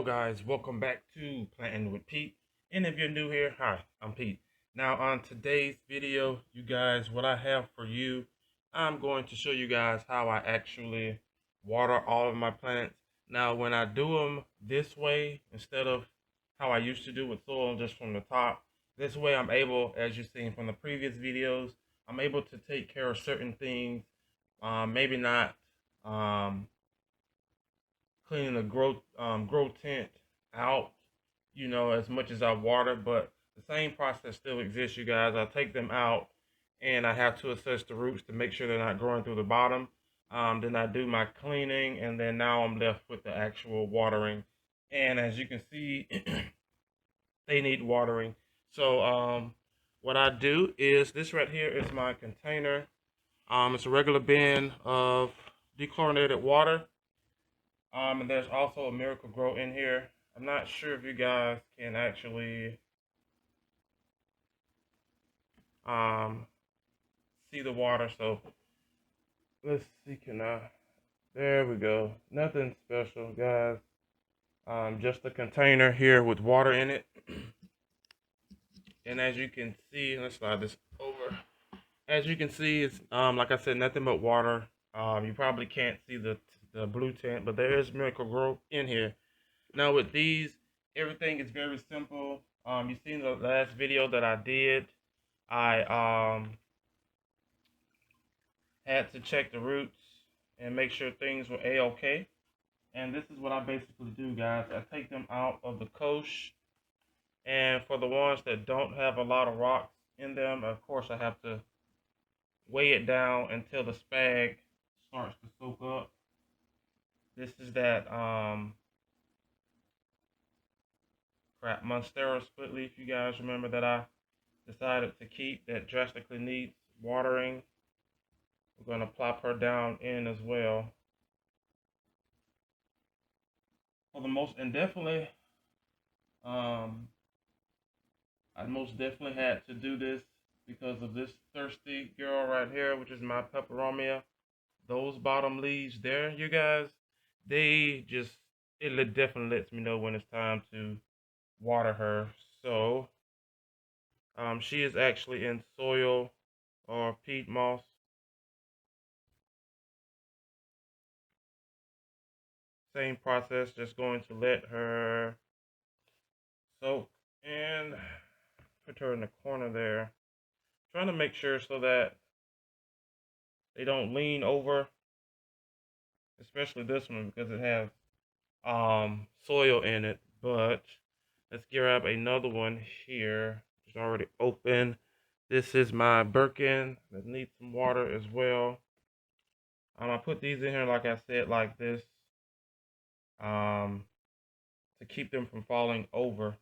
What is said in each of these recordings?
Hello guys, welcome back to Planting with Pete. And if you're new here, hi, I'm Pete. Now on today's video, you guys, what I have for you, I'm going to show you guys how I actually water all of my plants. Now when I do them this way, instead of how I used to do with soil just from the top, this way I'm able, as you've seen from the previous videos, I'm able to take care of certain things, maybe not cleaning the grow tent out, as much as I water, but the same process still exists, you guys. I take them out and I have to assess the roots to make sure they're not growing through the bottom. Then I do my cleaning, and then now I'm left with the actual watering. And as you can see, they need watering. So what I do is this right here is my container. It's a regular bin of dechlorinated water. And there's also a Miracle Grow in here. I'm not sure if you guys can actually see the water. So let's see, there we go. Nothing special, guys. Just a container here with water in it. And as you can see, let's slide this over. As you can see, it's like I said, nothing but water. You probably can't see the blue tint, but there is Miracle Grow in here. Now with these, everything is very simple. You seen the last video that I did. I had to check the roots and make sure things were a-okay. And this is what I basically do, guys. I take them out of the coach, and for the ones that don't have a lot of rocks in them, of course I have to weigh it down until the spag starts to soak up. This is that Monstera split leaf, you guys remember, that I decided to keep, that drastically needs watering. We're going to plop her down in as well. For the most, and definitely, I most definitely had to do this because of this thirsty girl right here, which is my peperomia. Those bottom leaves there, you guys, they just, it definitely lets me know when it's time to water her. So, she is actually in soil or peat moss. Same process, just going to let her soak and put her in the corner there. Trying to make sure so that they don't lean over, especially this one because it has soil in it. But let's grab another one here. It's already open. This is my Birkin that needs some water as well. I put these in here, like I said, like this, to keep them from falling over.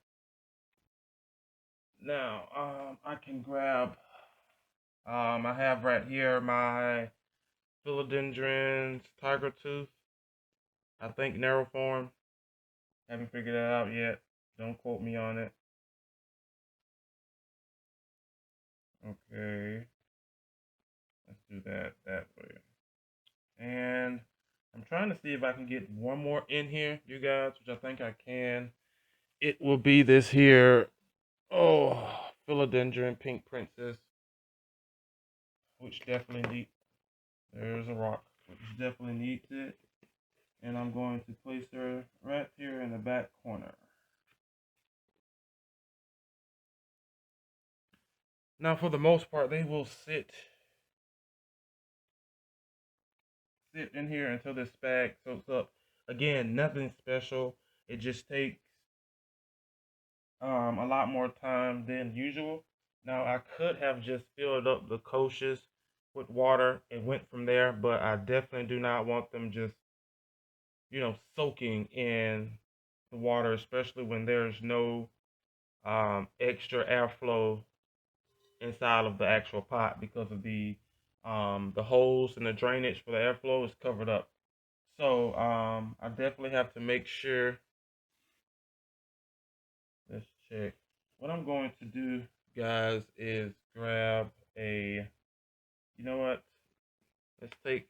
Now, I can grab, I have right here my philodendrons, tiger tooth, I think narrow form. Haven't figured that out yet. Don't quote me on it. Okay. Let's do that way. And I'm trying to see if I can get one more in here, you guys, which I think I can. It will be this here, philodendron pink princess, which definitely needs, there's a rock, which definitely needs it. And I'm going to place her right here in the back corner. Now, for the most part, they will sit in here until this spag soaks up. Again, nothing special. It just takes a lot more time than usual. Now, I could have just filled up the coaches with water and went from there, but I definitely do not want them just, soaking in the water, especially when there's no extra airflow inside of the actual pot because of the holes and the drainage for the airflow is covered up. So I definitely have to make sure. Let's check. What I'm going to do, guys, is grab a, you know what? Let's take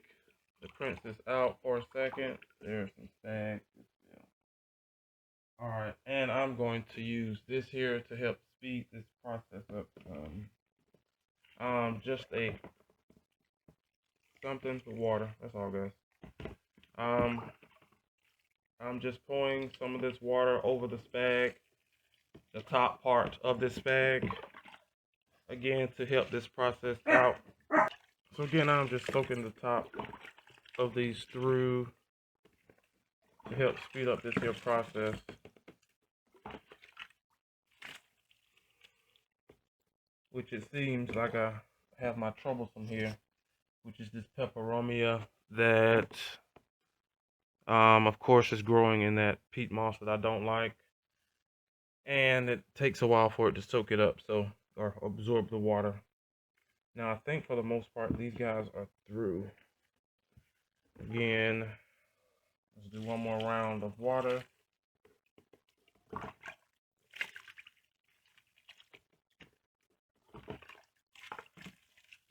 the princess out for a second. There's some snags. All right, and I'm going to use this here to help speed this process up. Just a something with water. That's all, guys. Um, I'm just pouring some of this water over the spag, the top part of this spag, again to help this process out. So again, I'm just soaking the top of these through to help speed up this here process. Which it seems like I have my troublesome here, which is this peperomia that, of course, is growing in that peat moss that I don't like. And it takes a while for it to soak it up, so, or absorb the water. Now, I think for the most part, these guys are through. Again, let's do one more round of water.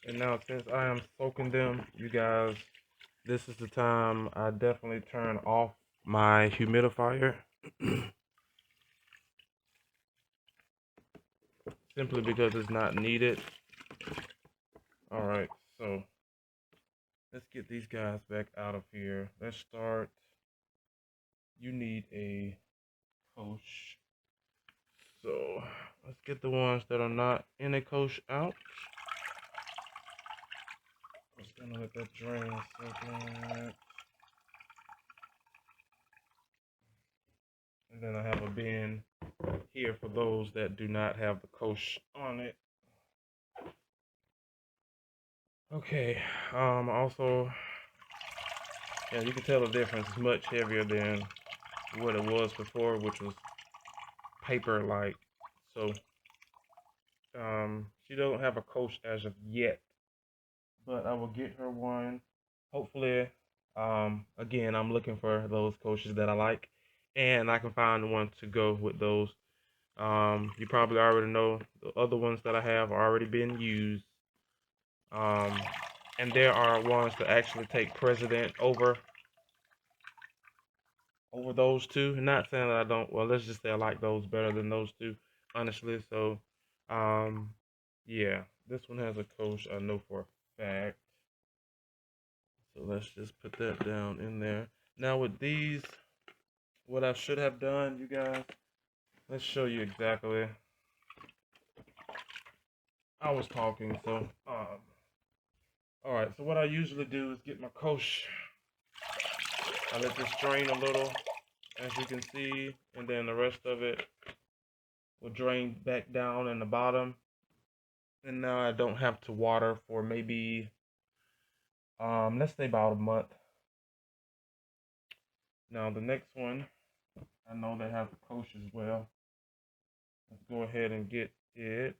And now, since I am soaking them, you guys, this is the time I definitely turn off my humidifier. Simply because it's not needed. Alright, so let's get these guys back out of here. Let's start. You need a coach. So let's get the ones that are not in a coach out. Just gonna let that drain a second. And then I have a bin here for those that do not have the coach on it. Okay, also, yeah, you can tell the difference. It's much heavier than what it was before, which was paper-like. So, she doesn't have a coach as of yet, but I will get her one. Hopefully, again, I'm looking for those coaches that I like, and I can find one to go with those. You probably already know the other ones that I have are already been used. And there are ones that actually take precedent over those two. Not saying that I don't. Well, let's just say I like those better than those two, honestly. So, yeah, this one has a coach. I know for a fact. So let's just put that down in there. Now with these, what I should have done, you guys, let's show you exactly. I was talking, so all right. So what I usually do is get my coach. I let this drain a little, as you can see, and then the rest of it will drain back down in the bottom. And now I don't have to water for maybe, let's say about a month. Now the next one, I know they have the coach as well. Let's go ahead and get it.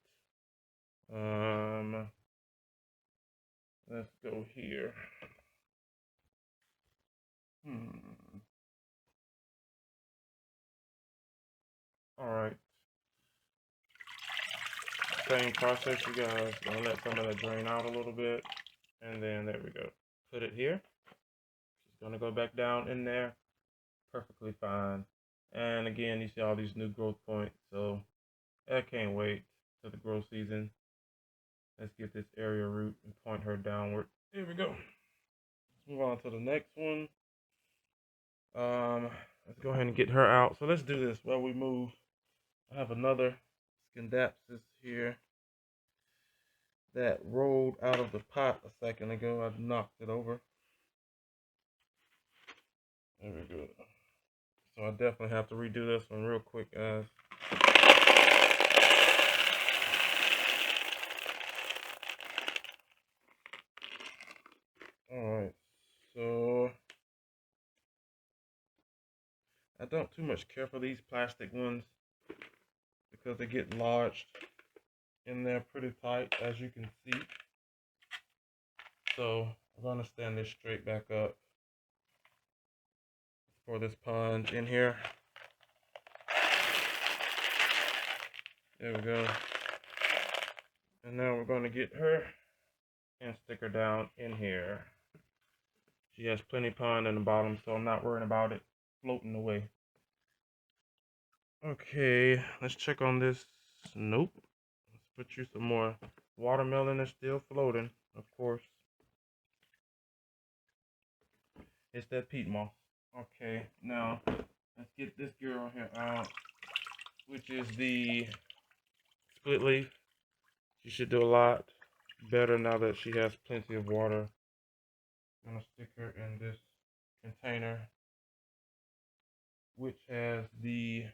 Let's go here. All right. Same process, you guys. Gonna let some of that drain out a little bit, and then there we go. Put it here. It's gonna go back down in there. Perfectly fine. And again, you see all these new growth points. So I can't wait till the growth season. Let's get this area root and point her downward. Here we go. Let's move on to the next one. Let's go ahead and get her out. So let's do this while we move. I have another Scindapsus here that rolled out of the pot a second ago. I knocked it over. There we go. So I definitely have to redo this one real quick, guys. Alright, so I don't too much care for these plastic ones because they get lodged in there pretty tight, as you can see. So I'm gonna stand this straight back up for this pond in here. There we go. And now we're gonna get her and stick her down in here. She has plenty of pond in the bottom, so I'm not worrying about it floating away. Okay, let's check on this. Nope. Let's put you some more. Watermelon is still floating, of course. It's that peat moss. Okay, now let's get this girl here out, which is the split leaf. She should do a lot better now that she has plenty of water. I'm gonna stick her in this container, which has the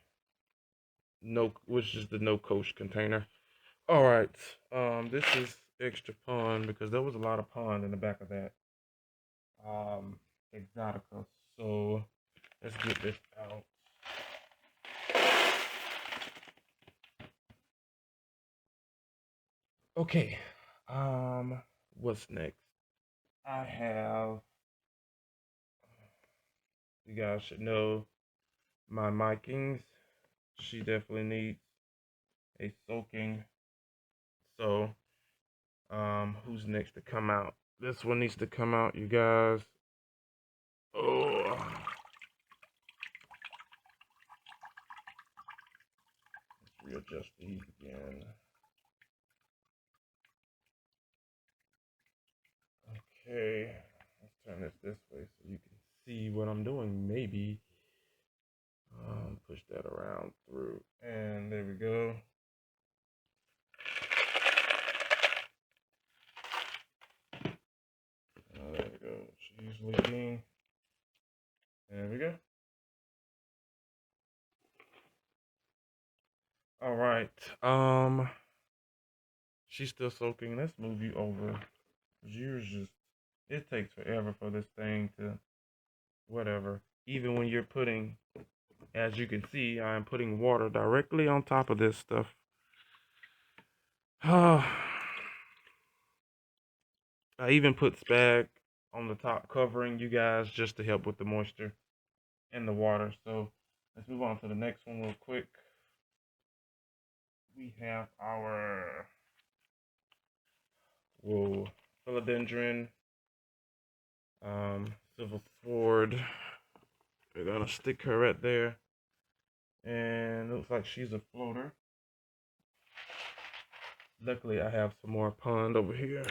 which is the no coach container. All right, this is extra pond because there was a lot of pond in the back of that exotica. So let's get this out. Okay, what's next? I have. You guys should know my micings. She definitely needs a soaking. So, who's next to come out? This one needs to come out, you guys. Oh, let's readjust these again. Okay, let's turn this way so you can see what I'm doing. Maybe push that around through, and there we go. There we go. She's leaking. There we go. All right. She's still soaking. Let's move you over. Yours just, it takes forever for this thing to whatever. Even when you're putting, as you can see, I'm putting water directly on top of this stuff. I even put spag on the top covering, you guys, just to help with the moisture and the water. So let's move on to the next one real quick. We have our philodendron, silver sword. We're gonna stick her right there, and it looks like she's a floater. Luckily, I have some more pond over here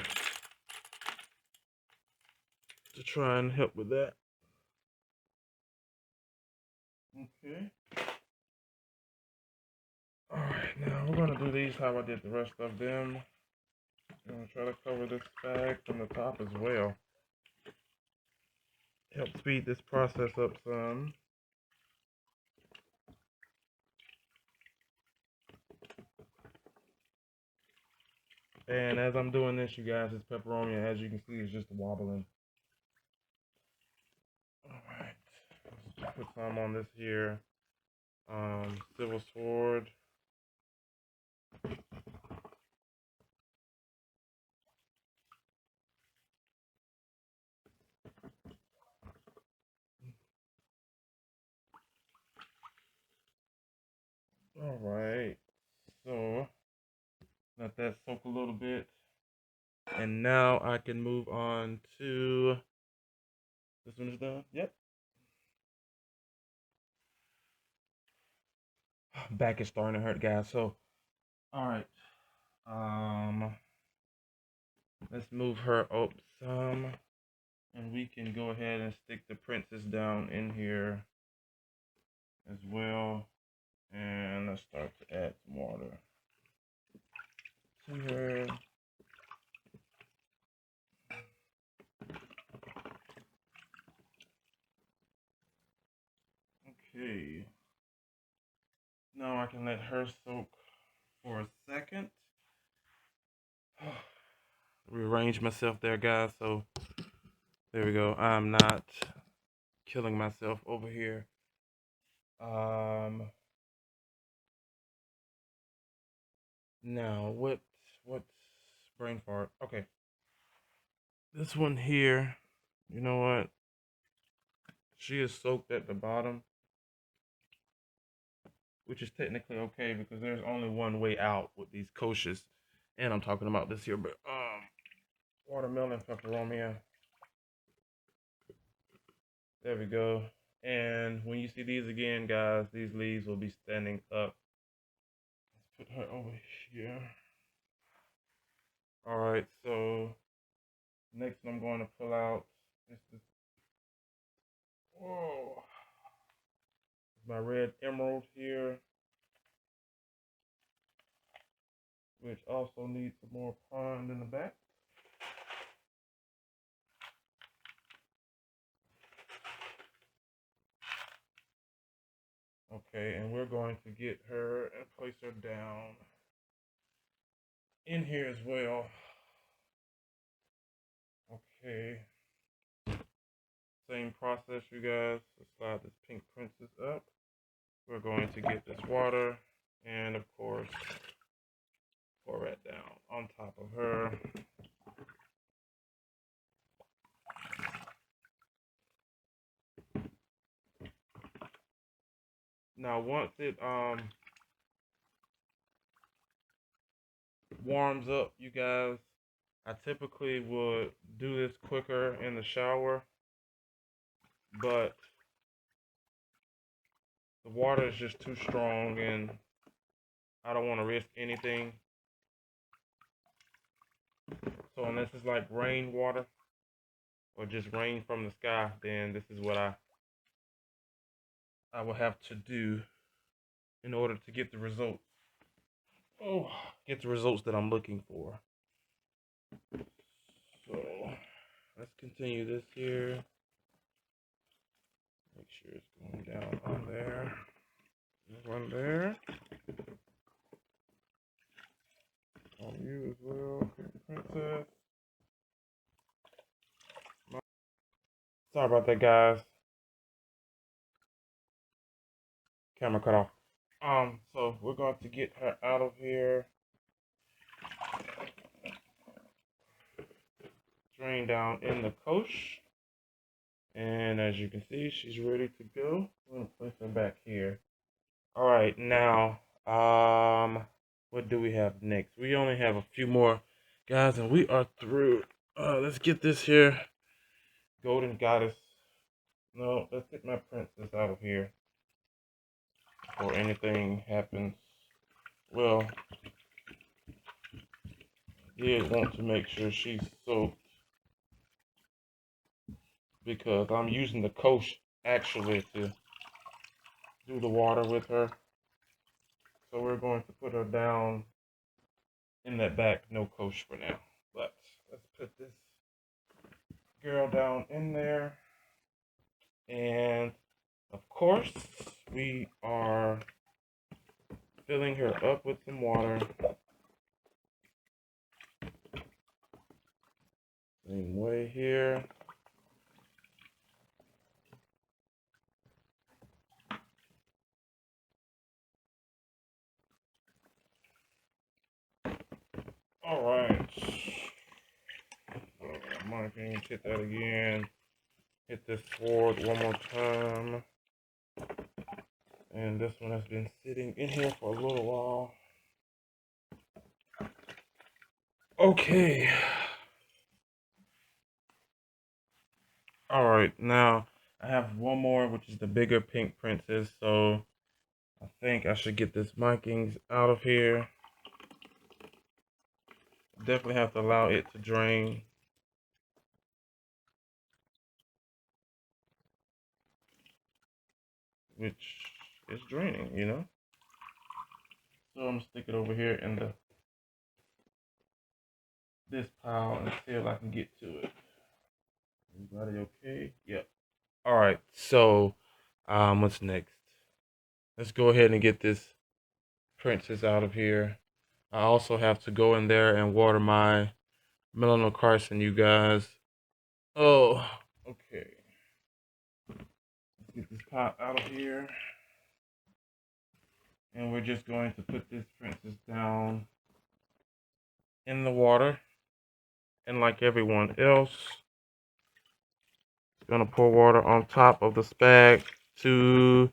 to try and help with that. Okay. All right, now we're gonna do these how I did the rest of them. I'm gonna try to cover this bag from the top as well. Help speed this process up some. And as I'm doing this, you guys, this pepperoni, as you can see, is just wobbling. All right, let's put some on this here. Silver sword. All right, so let that soak a little bit. And now I can move on to, this one is done? Yep. Back is starting to hurt, guys. So, all right. Let's move her up some. And we can go ahead and stick the princess down in here as well. And let's start to add some water to her. Okay. Now I can let her soak for a second. Rearrange myself there, guys. So there we go. I'm not killing myself over here. Now what's brain fart? Okay. This one here, you know what? She is soaked at the bottom, which is technically okay because there's only one way out with these koshas. And I'm talking about this here, but watermelon pepperoni. There we go. And when you see these again, guys, these leaves will be standing up. Let's put her over here. All right, so next I'm going to pull out this. Whoa, my red emerald here, which also needs some more pond in the back. Okay, and we're going to get her and place her down in here as well. Okay. Same process, you guys. Let's slide this pink princess up. We're going to get this water and, of course, pour that down on top of her. Now, once it warms up, you guys, I typically would do this quicker in the shower, but the water is just too strong and I don't want to risk anything. So unless it's like rainwater or just rain from the sky, then this is what I will have to do in order to get the results. Get the results that I'm looking for. So let's continue this here. Make sure it's going down on there. There's one there. On you as well, princess. Sorry about that, guys. Camera cut off. So we're going to get her out of here. Drain down in the coach. And as you can see, she's ready to go. I'm gonna place her back here. All right, now, what do we have next? We only have a few more, guys, and we are through. Let's get this here. Golden goddess. No, let's get my princess out of here before anything happens. Well, I did want to make sure she's soaked because I'm using the coach actually to do the water with her. So we're going to put her down in that back no coach for now. But let's put this girl down in there. And of course, we are filling her up with some water. Same way here. All right. Marking, hit that again. Hit this sword one more time. And this one has been sitting in here for a little while. Okay. All right, now I have one more, which is the bigger pink princess. So I think I should get this markings out of here. Definitely have to allow it to drain. Which is draining, you know? So I'm gonna stick it over here in this pile and see if I can get to it. Everybody okay? Yep. All right, so what's next? Let's go ahead and get this princess out of here. I also have to go in there and water my melanocarsin, you guys. Oh, okay. Let's get this pot out of here. And we're just going to put this princess down in the water. And like everyone else, gonna pour water on top of the spag to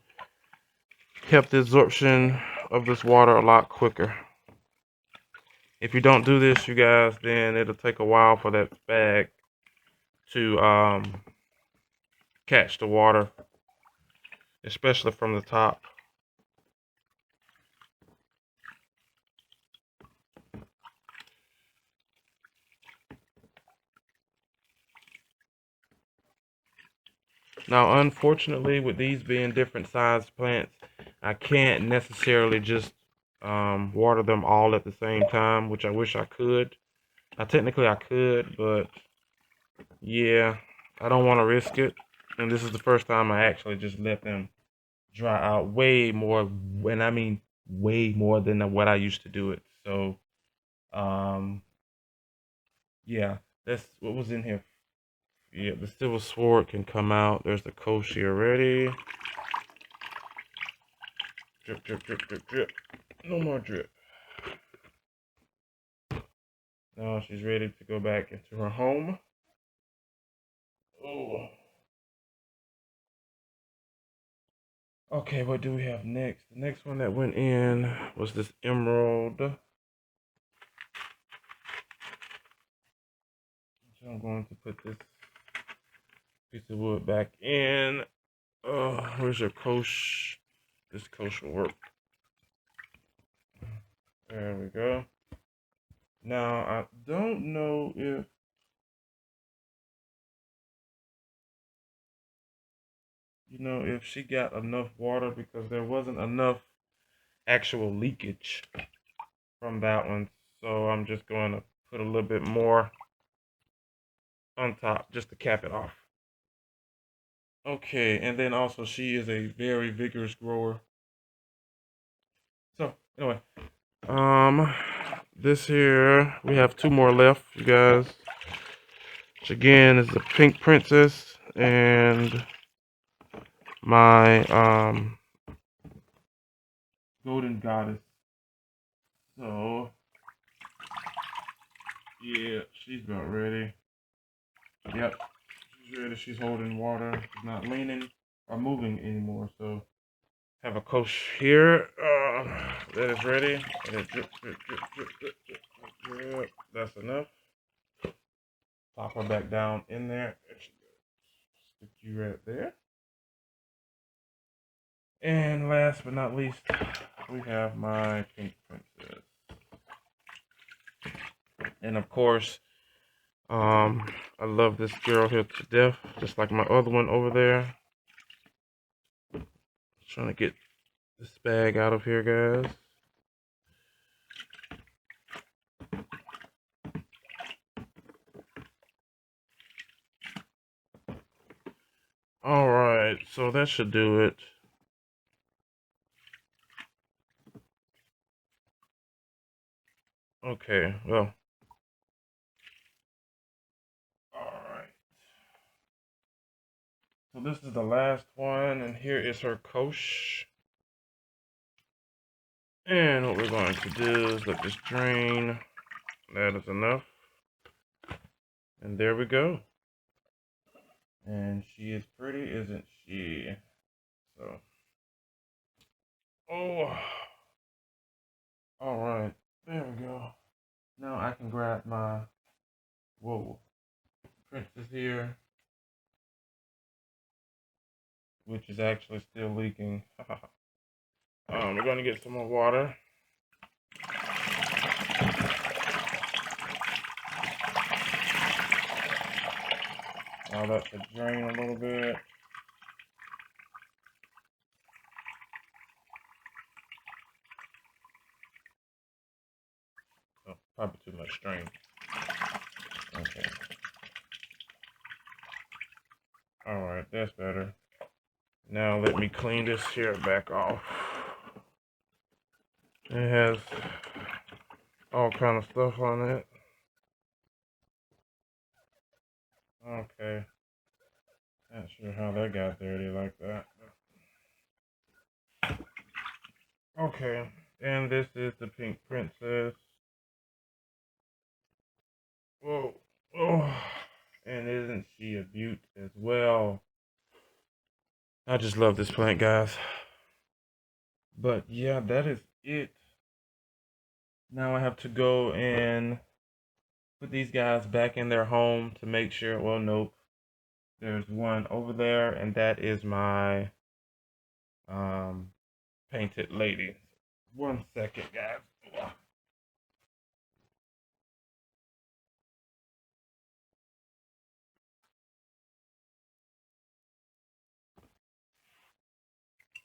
help the absorption of this water a lot quicker. If you don't do this, you guys, then it'll take a while for that spag to catch the water especially from the top. Now, unfortunately, with these being different sized plants, I can't necessarily just water them all at the same time, which I wish I could. Technically I could, but yeah, I don't want to risk it. And this is the first time I actually just let them dry out way more, and I mean way more than what I used to do it. So, um, yeah, that's what was in here. Yeah, the silver sword can come out. There's the koshi already. Drip, drip, drip, drip, drip. No more drip. Now she's ready to go back into her home. Oh. Okay, what do we have next? The next one that went in was this emerald. So I'm going to put this piece of wood back in. Oh, where's your coach? This coach will work. There we go. Now, I don't know if she got enough water because there wasn't enough actual leakage from that one. So I'm just going to put a little bit more on top just to cap it off. Okay, and then also she is a very vigorous grower. So anyway, this here we have two more left, you guys. Which again is the Pink Princess and my Golden Goddess. So yeah, she's about ready. Yep, she's ready. She's holding water. She's not leaning or moving anymore. So have a coach here that is ready. And it drip, drip, drip, drip, drip, drip, drip. That's enough. Pop her back down in there. There she goes. Stick you right there. And last but not least, we have my Pink Princess. And of course, I love this girl here to death, just like my other one over there. Trying to get this bag out of here, guys. Alright, so that should do it. Okay, well. Alright. So this is the last one, and here is her kosh. And what we're going to do is let this drain. That is enough. And there we go. And she is pretty, isn't she? So. Oh. Alright. There we go. Now I can grab my, whoa, princess here, which is actually still leaking. We're going to get some more water. I'll let it drain a little bit. Oh, probably too much strain. Okay. Alright, that's better. Now let me clean this here back off. It has all kind of stuff on it. Okay. Not sure how that got dirty like that. Okay. And this is the Pink Princess. Whoa. Oh. And isn't she a beaut as well? I just love this plant, guys. But yeah, that is it. Now I have to go and put these guys back in their home to make sure. Well, nope. There's one over there, and that is my painted lady. 1 second, guys.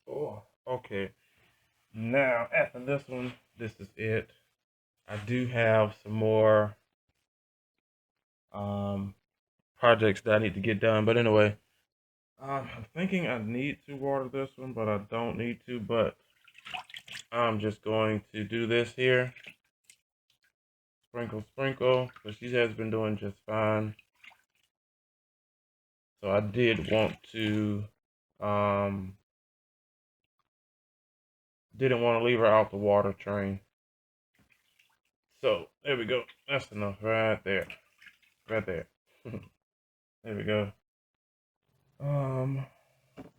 Oh, okay. Now, after this one, this is it. I do have some more um, projects that I need to get done. But anyway, I'm thinking I need to water this one, but I don't need to. But I'm just going to do this here. Sprinkle, sprinkle, because she has been doing just fine. So I did want to, didn't want to leave her out the water train. So there we go. That's enough right there. Right there. There we go.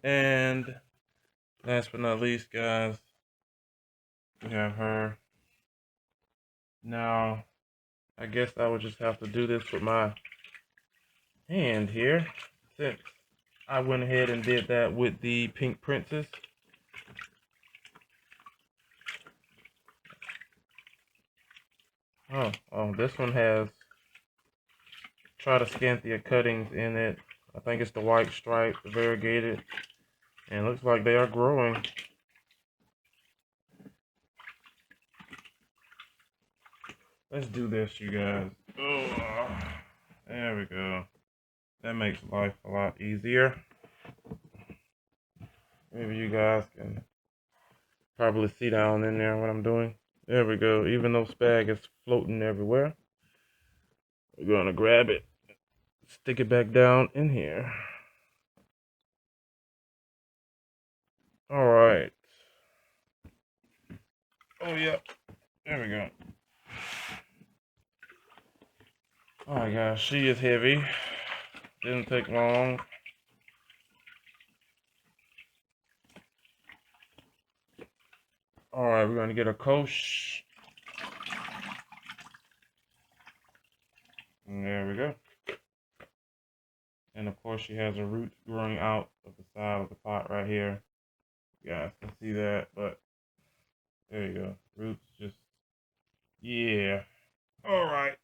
And last but not least, guys, we have her. Now, I guess I would just have to do this with my hand here, since I went ahead and did that with the Pink Princess. Oh, this one has Tradescantia cuttings in it. I think it's the white stripe, the variegated, and it looks like they are growing. Let's do this, you guys. Oh, there we go. That makes life a lot easier. Maybe you guys can probably see down in there what I'm doing. There we go. Even though spag is floating everywhere, we're gonna grab it, stick it back down in here. All right. Oh, yeah. There we go. All right, guys. She is heavy. Didn't take long. All right, we're gonna get a kosh. And there we go. And of course, she has her roots growing out of the side of the pot right here. You guys can see that, but there you go. Roots just, yeah. All right.